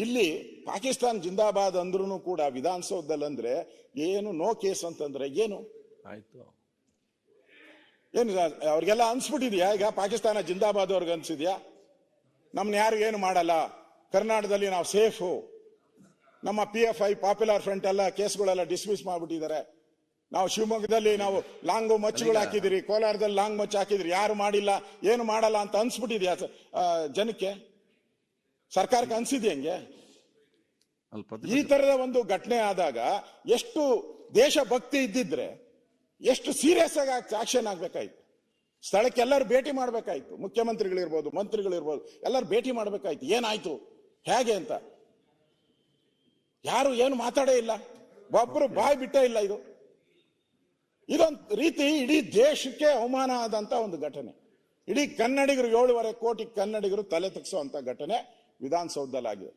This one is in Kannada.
ಇಲ್ಲಿ ಪಾಕಿಸ್ತಾನ ಜಿಂದಾಬಾದ್ ಅಂದ್ರೂ ಕೂಡ ವಿಧಾನಸೌಧದಲ್ಲಿ ಅಂದ್ರೆ ಏನು ನೋ ಕೇಸ್ ಅಂತಂದ್ರೆ ಏನು ಆಯ್ತು. ಏನು ಅವ್ರಿಗೆಲ್ಲ ಅನ್ಸ್ಬಿಟ್ಟಿದ್ಯಾ? ಈಗ ಪಾಕಿಸ್ತಾನ ಜಿಂದಾಬಾದ್ ಅವ್ರಿಗೆ ಅನ್ಸಿದ್ಯಾ? ನಮ್ನ ಯಾರು ಏನು ಮಾಡಲ್ಲ, ಕರ್ನಾಟಕದಲ್ಲಿ ನಾವು ಸೇಫು, ನಮ್ಮ PFI ಪಾಪ್ಯುಲರ್ ಫ್ರಂಟ್ ಎಲ್ಲ ಕೇಸ್ಗಳೆಲ್ಲ ಡಿಸ್ಮಿಸ್ ಮಾಡ್ಬಿಟ್ಟಿದ್ದಾರೆ, ನಾವು ಶಿವಮೊಗ್ಗದಲ್ಲಿ ನಾವು ಲಾಂಗು ಮಚ್ಚುಗಳು ಹಾಕಿದಿರಿ, ಕೋಲಾರದಲ್ಲಿ ಲಾಂಗ್ ಮಚ್ಚು ಹಾಕಿದಿರಿ, ಯಾರು ಮಾಡಿಲ್ಲ ಏನು ಮಾಡಲ್ಲ ಅಂತ ಅನ್ಸ್ಬಿಟ್ಟಿದ್ಯಾ ಜನಕ್ಕೆ? ಸರ್ಕಾರಕ್ಕೆ ಅನ್ಸಿದ್ಯಾ? ಹೆಂಗೆ ಈ ತರದ ಒಂದು ಘಟನೆ ಆದಾಗ ಎಷ್ಟು ದೇಶಭಕ್ತಿ ಇದ್ದಿದ್ರೆ ಎಷ್ಟು ಸೀರಿಯಸ್ ಆಗಿ ಆಕ್ಷನ್ ಆಗ್ಬೇಕಾಯ್ತು. ಸ್ಥಳಕ್ಕೆ ಎಲ್ಲರೂ ಭೇಟಿ ಮಾಡ್ಬೇಕಾಯ್ತು, ಮುಖ್ಯಮಂತ್ರಿಗಳಿರ್ಬೋದು, ಮಂತ್ರಿಗಳಿರ್ಬೋದು, ಎಲ್ಲರೂ ಭೇಟಿ ಮಾಡ್ಬೇಕಾಯ್ತು. ಏನಾಯ್ತು ಹೇಗೆ ಅಂತ ಯಾರು ಏನು ಮಾತಾಡೇ ಇಲ್ಲ, ಒಬ್ಬರು ಬಾಯ್ ಬಿಟ್ಟೇ ಇಲ್ಲ. ಇದೊಂದು ರೀತಿ ಇಡೀ ದೇಶಕ್ಕೆ ಅವಮಾನ ಆದಂತ ಒಂದು ಘಟನೆ. ಇಡೀ ಕನ್ನಡಿಗರು 7.5 ಕೋಟಿ ಕನ್ನಡಿಗರು ತಲೆ ತಗ್ಸುವಂತ ಘಟನೆ ವಿಧಾನಸೌಧದಲ್ಲಾಗಿದೆ.